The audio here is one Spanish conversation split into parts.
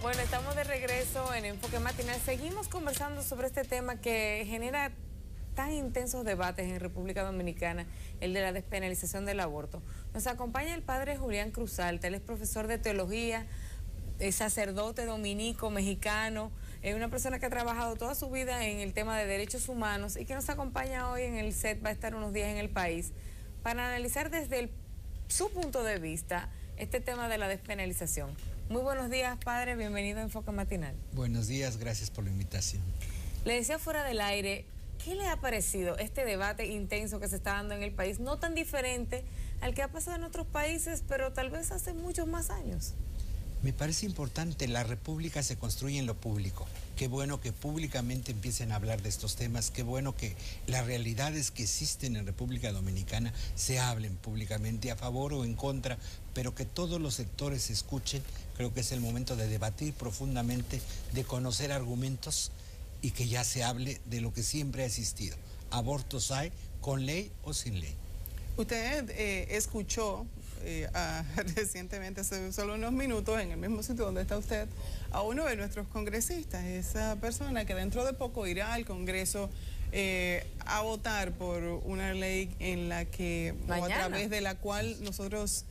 Bueno, estamos de regreso en Enfoque Matinal. Seguimos conversando sobre este tema que genera tan intensos debates en República Dominicana, el de la despenalización del aborto. Nos acompaña el padre Julián Cruzalta, él es profesor de teología, es sacerdote dominico, mexicano, es una persona que ha trabajado toda su vida en el tema de derechos humanos y que nos acompaña hoy en el set, va a estar unos días en el país, para analizar desde su punto de vista este tema de la despenalización. Muy buenos días, padre, bienvenido a Enfoque Matinal. Buenos días, gracias por la invitación. Le decía fuera del aire, ¿qué le ha parecido este debate intenso que se está dando en el país? No tan diferente al que ha pasado en otros países, pero tal vez hace muchos más años. Me parece importante, la república se construye en lo público. Qué bueno que públicamente empiecen a hablar de estos temas, qué bueno que las realidades que existen en República Dominicana se hablen públicamente a favor o en contra, pero que todos los sectores se escuchen. Creo que es el momento de debatir profundamente, de conocer argumentos y que ya se hable de lo que siempre ha existido. Abortos hay, con ley o sin ley. Usted escuchó recientemente, hace solo unos minutos, en el mismo sitio donde está usted, a uno de nuestros congresistas, esa persona que dentro de poco irá al Congreso a votar por una ley en la que, o a través de la cual nosotros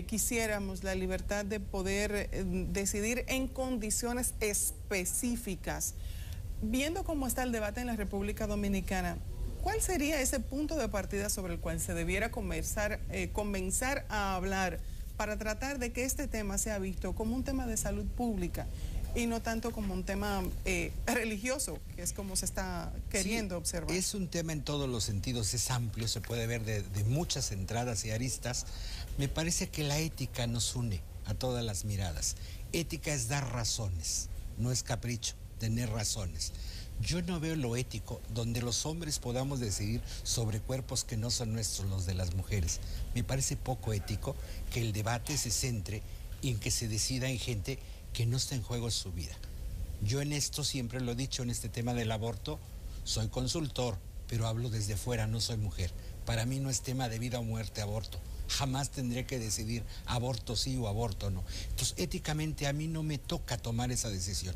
quisiéramos la libertad de poder decidir en condiciones específicas. Viendo cómo está el debate en la República Dominicana, ¿cuál sería ese punto de partida sobre el cual se debiera comenzar a hablar para tratar de que este tema sea visto como un tema de salud pública y no tanto como un tema religioso, que es como se está queriendo observar? Es un tema en todos los sentidos, es amplio, se puede ver de muchas entradas y aristas. Me parece que la ética nos une a todas las miradas. Ética es dar razones, no es capricho, tener razones. Yo no veo lo ético donde los hombres podamos decidir sobre cuerpos que no son nuestros, los de las mujeres. Me parece poco ético que el debate se centre en que se decida en gente que no está en juego su vida. Yo en esto siempre lo he dicho, en este tema del aborto, soy consultor, pero hablo desde fuera, no soy mujer. Para mí no es tema de vida o muerte aborto. Jamás tendré que decidir aborto sí o aborto no. Entonces, éticamente a mí no me toca tomar esa decisión.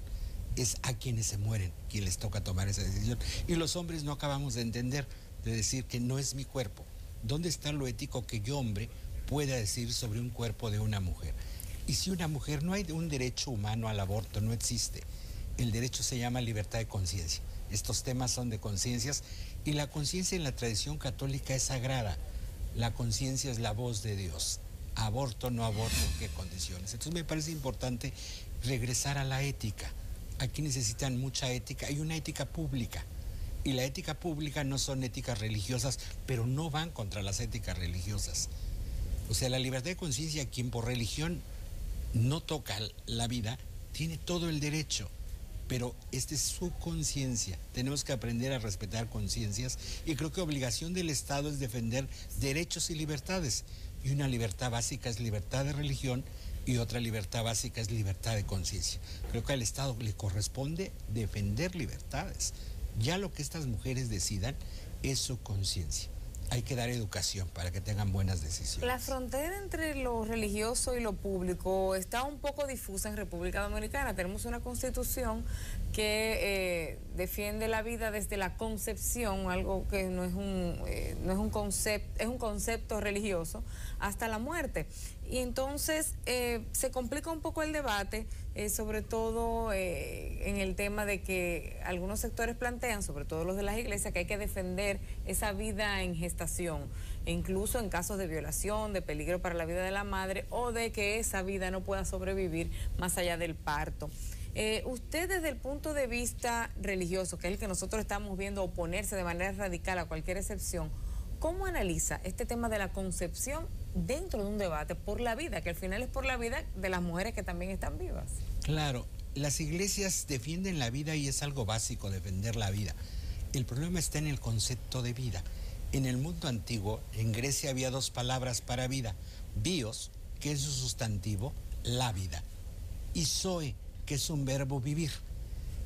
Es a quienes se mueren quien les toca tomar esa decisión. Y los hombres no acabamos de entender, de decir que no es mi cuerpo. ¿Dónde está lo ético que yo, hombre, pueda decir sobre un cuerpo de una mujer? Y si una mujer, no hay un derecho humano al aborto, no existe. El derecho se llama libertad de conciencia. Estos temas son de conciencias y la conciencia en la tradición católica es sagrada. La conciencia es la voz de Dios. Aborto, no aborto, ¿en qué condiciones? Entonces me parece importante regresar a la ética. Aquí necesitan mucha ética, hay una ética pública y la ética pública no son éticas religiosas, pero no van contra las éticas religiosas. O sea, la libertad de conciencia, quien por religión no toca la vida, tiene todo el derecho, pero esta es su conciencia. Tenemos que aprender a respetar conciencias y creo que obligación del Estado es defender derechos y libertades. Y una libertad básica es libertad de religión y otra libertad básica es libertad de conciencia. Creo que al Estado le corresponde defender libertades. Ya lo que estas mujeres decidan es su conciencia. Hay que dar educación para que tengan buenas decisiones. La frontera entre lo religioso y lo público está un poco difusa en República Dominicana. Tenemos una constitución que defiende la vida desde la concepción, algo que no es un concepto, es un concepto religioso, hasta la muerte. Y entonces se complica un poco el debate, sobre todo en el tema de que algunos sectores plantean, sobre todo los de las iglesias, que hay que defender esa vida en gestación, e incluso en casos de violación, de peligro para la vida de la madre o de que esa vida no pueda sobrevivir más allá del parto. Usted desde el punto de vista religioso, que es el que nosotros estamos viendo oponerse de manera radical a cualquier excepción, ¿cómo analiza este tema de la concepción dentro de un debate por la vida, que al final es por la vida de las mujeres que también están vivas? Claro, las iglesias defienden la vida y es algo básico defender la vida. El problema está en el concepto de vida. En el mundo antiguo, en Grecia había dos palabras para vida: bios, que es su sustantivo, la vida, y zoe, que es un verbo vivir.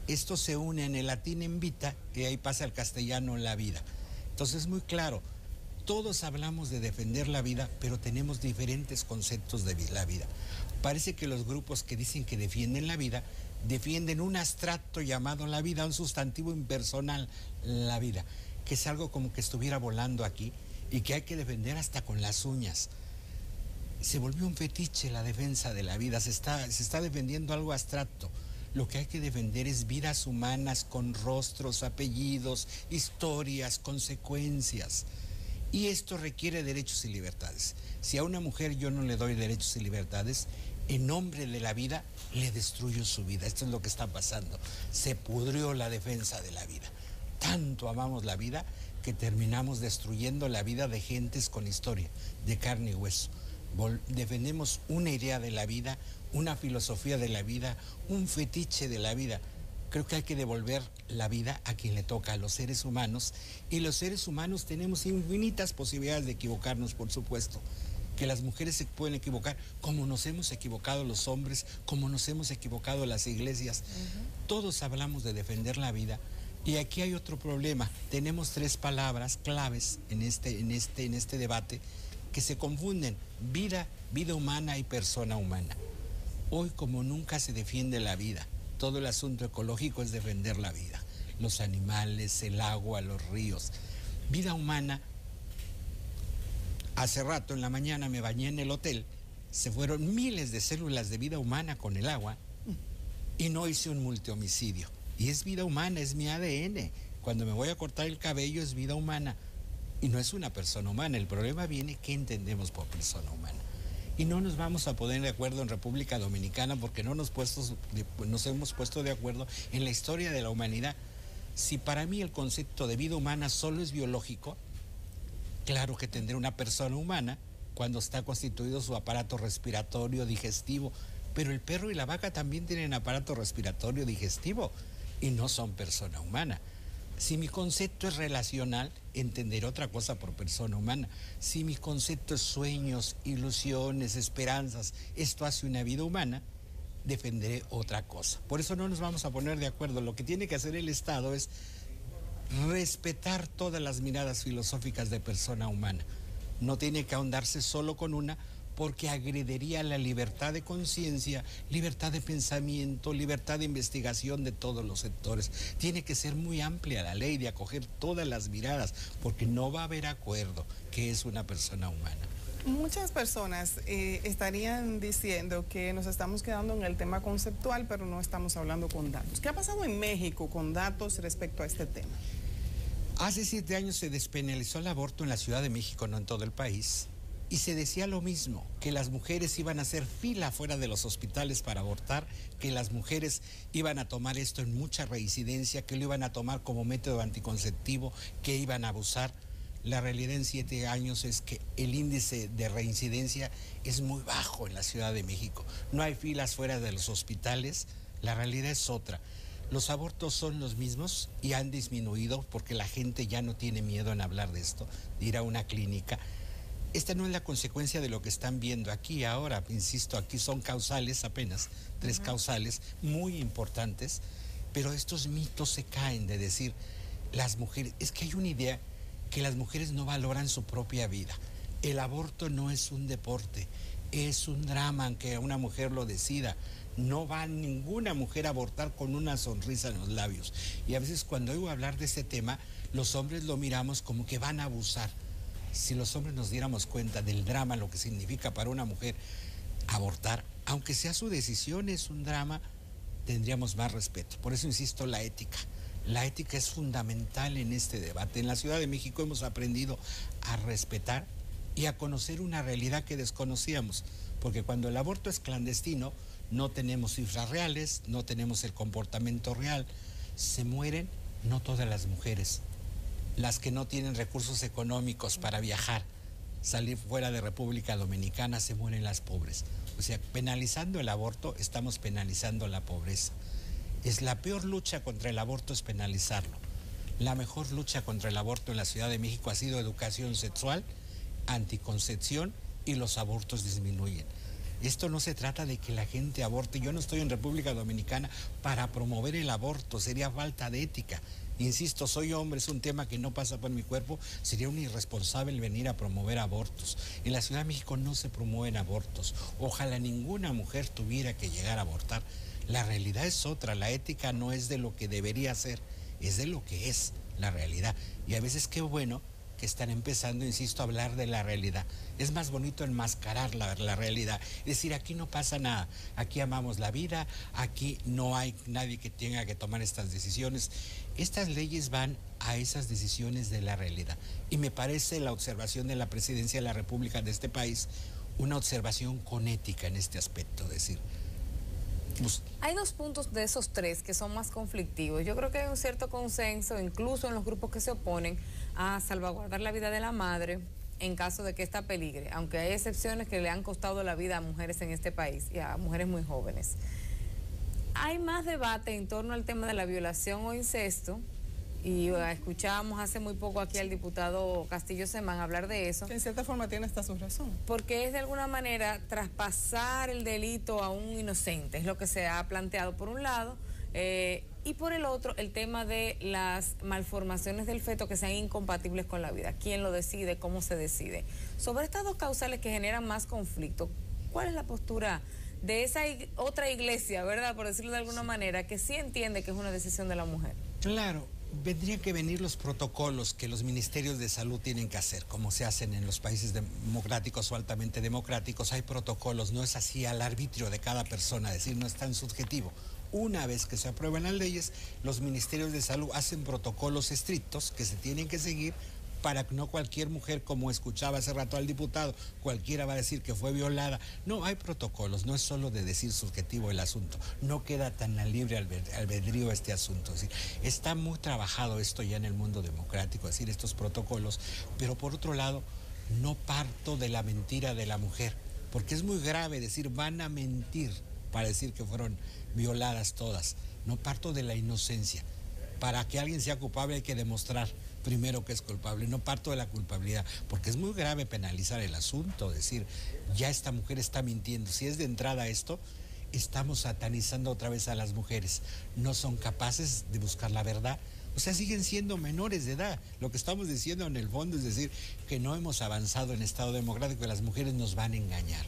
Esto se une en el latín en vita y ahí pasa al castellano la vida. Entonces es muy claro, Todos hablamos de defender la vida, pero tenemos diferentes conceptos de la vida. Parece que los grupos que dicen que defienden la vida, defienden un abstracto llamado la vida, un sustantivo impersonal, la vida, que es algo como que estuviera volando aquí y que hay que defender hasta con las uñas. Se volvió un fetiche la defensa de la vida, se está defendiendo algo abstracto. Lo que hay que defender es vidas humanas con rostros, apellidos, historias, consecuencias. Y esto requiere derechos y libertades. Si a una mujer yo no le doy derechos y libertades, en nombre de la vida le destruyo su vida. Esto es lo que está pasando. Se pudrió la defensa de la vida. Tanto amamos la vida que terminamos destruyendo la vida de gentes con historia, de carne y hueso. Defendemos una idea de la vida, una filosofía de la vida, un fetiche de la vida. Creo que hay que devolver la vida a quien le toca, a los seres humanos. Y los seres humanos tenemos infinitas posibilidades de equivocarnos, por supuesto. Que las mujeres se pueden equivocar, como nos hemos equivocado los hombres, como nos hemos equivocado las iglesias. Todos hablamos de defender la vida. Y aquí hay otro problema. Tenemos 3 palabras claves en este debate que se confunden: vida, vida humana y persona humana. Hoy, como nunca, se defiende la vida. Todo el asunto ecológico es defender la vida. Los animales, el agua, los ríos. Vida humana. Hace rato en la mañana me bañé en el hotel. Se fueron miles de células de vida humana con el agua y no hice un multihomicidio. Y es vida humana, es mi ADN. Cuando me voy a cortar el cabello es vida humana. Y no es una persona humana. El problema viene qué entendemos por persona humana. Y no nos vamos a poner de acuerdo en República Dominicana porque no nos hemos puesto de acuerdo en la historia de la humanidad. Si para mí el concepto de vida humana solo es biológico, claro que tendré una persona humana cuando está constituido su aparato respiratorio, digestivo, pero el perro y la vaca también tienen aparato respiratorio, digestivo y no son persona humana. Si mi concepto es relacional, entenderé otra cosa por persona humana. Si mi concepto es sueños, ilusiones, esperanzas, esto hace una vida humana, defenderé otra cosa. Por eso no nos vamos a poner de acuerdo. Lo que tiene que hacer el Estado es respetar todas las miradas filosóficas de persona humana. No tiene que ahondarse solo con una, porque agrediría la libertad de conciencia, libertad de pensamiento, libertad de investigación de todos los sectores. Tiene que ser muy amplia la ley de acoger todas las miradas, porque no va a haber acuerdo que es una persona humana. Muchas personas estarían diciendo que nos estamos quedando en el tema conceptual, pero no estamos hablando con datos. ¿Qué ha pasado en México con datos respecto a este tema? Hace 7 años se despenalizó el aborto en la Ciudad de México, no en todo el país. Y se decía lo mismo, que las mujeres iban a hacer fila fuera de los hospitales para abortar, que las mujeres iban a tomar esto en mucha reincidencia, que lo iban a tomar como método anticonceptivo, que iban a abusar. La realidad en 7 años es que el índice de reincidencia es muy bajo en la Ciudad de México. No hay filas fuera de los hospitales, la realidad es otra. Los abortos son los mismos y han disminuido porque la gente ya no tiene miedo en hablar de esto, de ir a una clínica. Esta no es la consecuencia de lo que están viendo aquí ahora, insisto, aquí son causales apenas, 3 causales muy importantes, pero estos mitos se caen de decir, las mujeres, es que hay una idea que las mujeres no valoran su propia vida. El aborto no es un deporte, es un drama, aunque una mujer lo decida. No va ninguna mujer a abortar con una sonrisa en los labios. Y a veces cuando oigo hablar de este tema, los hombres lo miramos como que van a abusar. Si los hombres nos diéramos cuenta del drama, lo que significa para una mujer abortar, aunque sea su decisión, es un drama, tendríamos más respeto. Por eso insisto, la ética. La ética es fundamental en este debate. En la Ciudad de México hemos aprendido a respetar y a conocer una realidad que desconocíamos. Porque cuando el aborto es clandestino, no tenemos cifras reales, no tenemos el comportamiento real. Se mueren no todas las mujeres. Las que no tienen recursos económicos para viajar, salir fuera de República Dominicana, se mueren las pobres. O sea, penalizando el aborto, estamos penalizando la pobreza. Es la peor lucha contra el aborto es penalizarlo. La mejor lucha contra el aborto en la Ciudad de México ha sido educación sexual, anticoncepción y los abortos disminuyen. Esto no se trata de que la gente aborte. Yo no estoy en República Dominicana para promover el aborto, sería falta de ética. Insisto, soy hombre, es un tema que no pasa por mi cuerpo, sería un irresponsable venir a promover abortos. En la Ciudad de México no se promueven abortos. Ojalá ninguna mujer tuviera que llegar a abortar. La realidad es otra, la ética no es de lo que debería ser, es de lo que es la realidad. Y a veces qué bueno que están empezando, insisto, a hablar de la realidad. Es más bonito enmascarar la realidad. Es decir, aquí no pasa nada, aquí amamos la vida, aquí no hay nadie que tenga que tomar estas decisiones. Estas leyes van a esas decisiones de la realidad. Y me parece la observación de la Presidencia de la República de este país una observación con ética en este aspecto, es decir, hay dos puntos de esos tres que son más conflictivos. Yo creo que hay un cierto consenso, incluso en los grupos que se oponen a salvaguardar la vida de la madre en caso de que ésta peligre, aunque hay excepciones que le han costado la vida a mujeres en este país y a mujeres muy jóvenes. Hay más debate en torno al tema de la violación o incesto, y escuchábamos hace muy poco aquí al diputado Castillo Semán hablar de eso. Que en cierta forma tiene hasta su razón. Porque es de alguna manera traspasar el delito a un inocente, es lo que se ha planteado por un lado, y por el otro el tema de las malformaciones del feto que sean incompatibles con la vida. ¿Quién lo decide? ¿Cómo se decide? Sobre estas dos causales que generan más conflicto, ¿cuál es la postura de esa otra iglesia, verdad, por decirlo de alguna manera, que sí entiende que es una decisión de la mujer? Claro. Vendrían que venir los protocolos que los ministerios de salud tienen que hacer, como se hacen en los países democráticos o altamente democráticos. Hay protocolos, no es así al arbitrio de cada persona, es decir, no es tan subjetivo. Una vez que se aprueban las leyes, los ministerios de salud hacen protocolos estrictos que se tienen que seguir para que no cualquier mujer, como escuchaba hace rato al diputado, cualquiera va a decir que fue violada. No, hay protocolos, no es solo de decir subjetivo el asunto, no queda tan a libre albedrío este asunto. Es decir, está muy trabajado esto ya en el mundo democrático, es decir, estos protocolos, pero por otro lado, no parto de la mentira de la mujer, porque es muy grave decir van a mentir para decir que fueron violadas todas. No parto de la inocencia. Para que alguien sea culpable hay que demostrar primero que es culpable, no parto de la culpabilidad, porque es muy grave penalizar el asunto, decir, ya esta mujer está mintiendo. Si es de entrada esto, estamos satanizando otra vez a las mujeres, no son capaces de buscar la verdad, o sea, siguen siendo menores de edad. Lo que estamos diciendo en el fondo es decir, que no hemos avanzado en Estado democrático, que las mujeres nos van a engañar.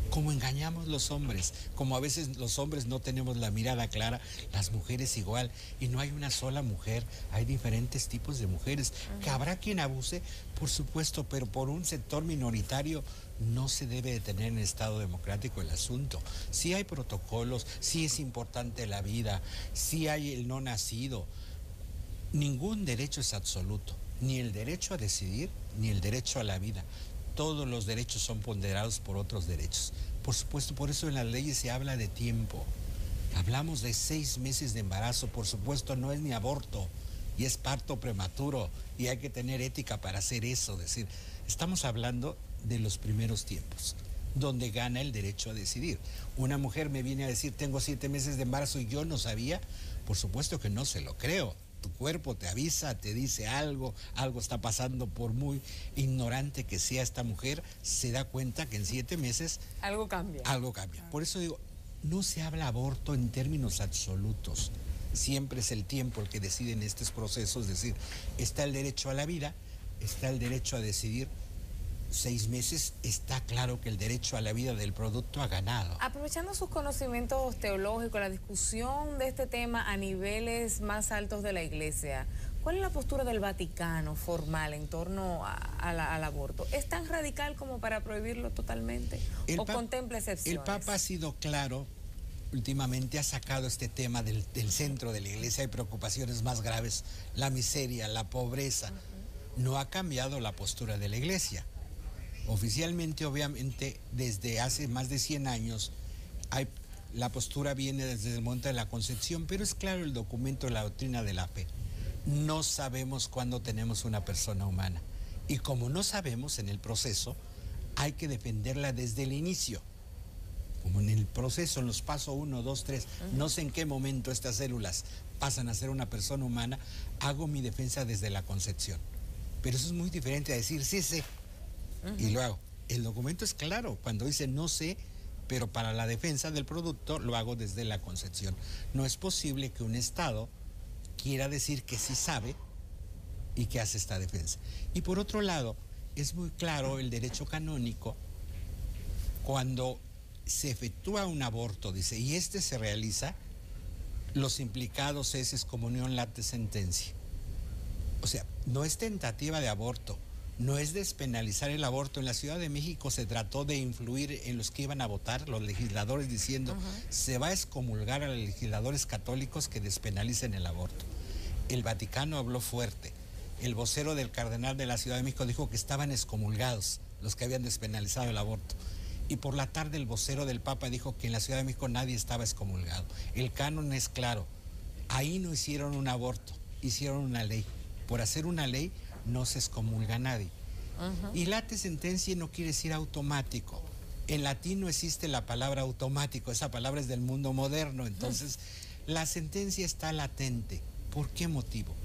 Como engañamos los hombres, como a veces los hombres no tenemos la mirada clara, las mujeres igual, y no hay una sola mujer, hay diferentes tipos de mujeres, que habrá quien abuse, por supuesto, pero por un sector minoritario no se debe de tener en Estado democrático el asunto. Sí hay protocolos, sí es importante la vida, sí hay el no nacido. Ningún derecho es absoluto, ni el derecho a decidir, ni el derecho a la vida. Todos los derechos son ponderados por otros derechos. Por supuesto, por eso en las leyes se habla de tiempo. Hablamos de 6 meses de embarazo, por supuesto no es ni aborto, y es parto prematuro, y hay que tener ética para hacer eso. Es decir, estamos hablando de los primeros tiempos, donde gana el derecho a decidir. Una mujer me viene a decir, tengo 7 meses de embarazo y yo no sabía, por supuesto que no se lo creo. Tu cuerpo te avisa, te dice algo está pasando, por muy ignorante que sea esta mujer, se da cuenta que en 7 meses algo cambia. Algo cambia. Por eso digo, no se habla aborto en términos absolutos. Siempre es el tiempo el que decide en estos procesos, es decir, está el derecho a la vida, está el derecho a decidir. 6 meses, está claro que el derecho a la vida del producto ha ganado. Aprovechando sus conocimientos teológicos, la discusión de este tema a niveles más altos de la Iglesia, ¿cuál es la postura del Vaticano formal en torno al aborto? ¿Es tan radical como para prohibirlo totalmente? ¿O contempla excepciones? El Papa ha sido claro, últimamente ha sacado este tema del centro de la Iglesia. Hay preocupaciones más graves, la miseria, la pobreza. No ha cambiado la postura de la Iglesia. Oficialmente, obviamente, desde hace más de 100 años, la postura viene desde el momento de la concepción, pero es claro el documento de la doctrina de la fe. No sabemos cuándo tenemos una persona humana. Y como no sabemos en el proceso, hay que defenderla desde el inicio. Como en el proceso, en los pasos 1, 2, 3, no sé en qué momento estas células pasan a ser una persona humana, hago mi defensa desde la concepción. Pero eso es muy diferente a decir, sí sé. Y lo hago. El documento es claro, cuando dice no sé, pero para la defensa del producto lo hago desde la concepción. No es posible que un Estado quiera decir que sí sabe y que hace esta defensa. Y por otro lado, es muy claro el derecho canónico cuando se efectúa un aborto, dice, y este se realiza, los implicados es excomunión late sentencia. O sea, no es tentativa de aborto, no es despenalizar el aborto. En la Ciudad de México se trató de influir en los que iban a votar, los legisladores diciendo, se va a excomulgar a los legisladores católicos que despenalicen el aborto. El Vaticano habló fuerte. El vocero del cardenal de la Ciudad de México dijo que estaban excomulgados los que habían despenalizado el aborto. Y por la tarde el vocero del Papa dijo que en la Ciudad de México nadie estaba excomulgado. El canon es claro. Ahí no hicieron un aborto, hicieron una ley. Por hacer una ley no se excomulga a nadie. Y late sentencia no quiere decir automático. En latín no existe la palabra automático, esa palabra es del mundo moderno. Entonces, la sentencia está latente. ¿Por qué motivo?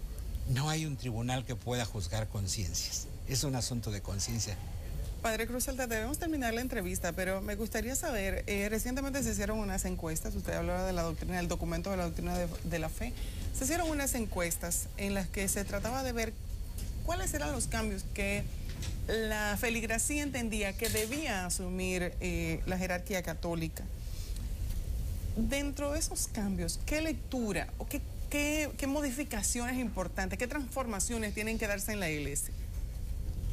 No hay un tribunal que pueda juzgar conciencias. Es un asunto de conciencia. Padre Cruz Alta, debemos terminar la entrevista, pero me gustaría saber, recientemente se hicieron unas encuestas, usted hablaba de la doctrina, del documento de la doctrina de la fe, se hicieron unas encuestas en las que se trataba de ver cuáles eran los cambios que la feligresía entendía que debía asumir la jerarquía católica. Dentro de esos cambios, ¿qué lectura o qué modificaciones importantes, qué transformaciones tienen que darse en la iglesia?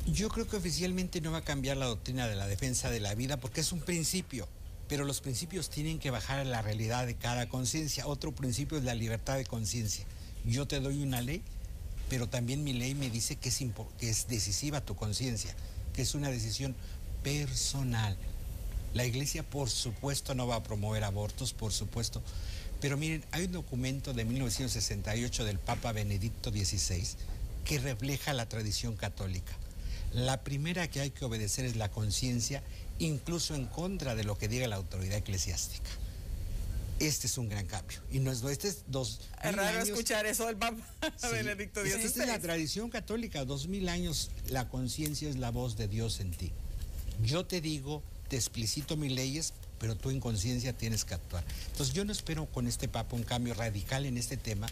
Yo creo que oficialmente no va a cambiar la doctrina de la defensa de la vida porque es un principio, pero los principios tienen que bajar a la realidad de cada conciencia. Otro principio es la libertad de conciencia. Yo te doy una ley, pero también mi ley me dice que es decisiva tu conciencia, que es una decisión personal. La Iglesia, por supuesto, no va a promover abortos, por supuesto, pero miren, hay un documento de 1968 del Papa Benedicto XVI que refleja la tradición católica. La primera que hay que obedecer es la conciencia, incluso en contra de lo que diga la autoridad eclesiástica. Este es un gran cambio. Y no es, este es 2000 años. Es raro escuchar eso del Papa Benedicto XVI. Esta es la tradición católica, 2000 años, la conciencia es la voz de Dios en ti. Yo te digo, te explicito mis leyes, pero tú en conciencia tienes que actuar. Entonces yo no espero con este Papa un cambio radical en este tema,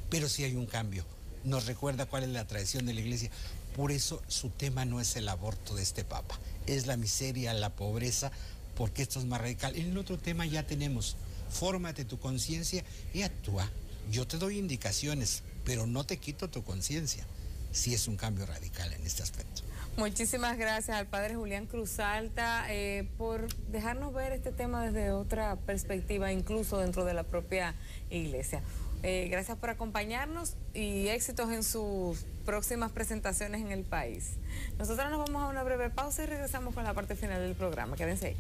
pero sí hay un cambio. Nos recuerda cuál es la tradición de la Iglesia. Por eso su tema no es el aborto de este Papa, es la miseria, la pobreza, porque esto es más radical. En el otro tema ya tenemos, fórmate tu conciencia y actúa. Yo te doy indicaciones, pero no te quito tu conciencia. Sí es un cambio radical en este aspecto. Muchísimas gracias al padre Julián Cruz Alta por dejarnos ver este tema desde otra perspectiva, incluso dentro de la propia iglesia. Gracias por acompañarnos y éxitos en sus próximas presentaciones en el país. Nosotros nos vamos a una breve pausa y regresamos con la parte final del programa. Quédense ahí.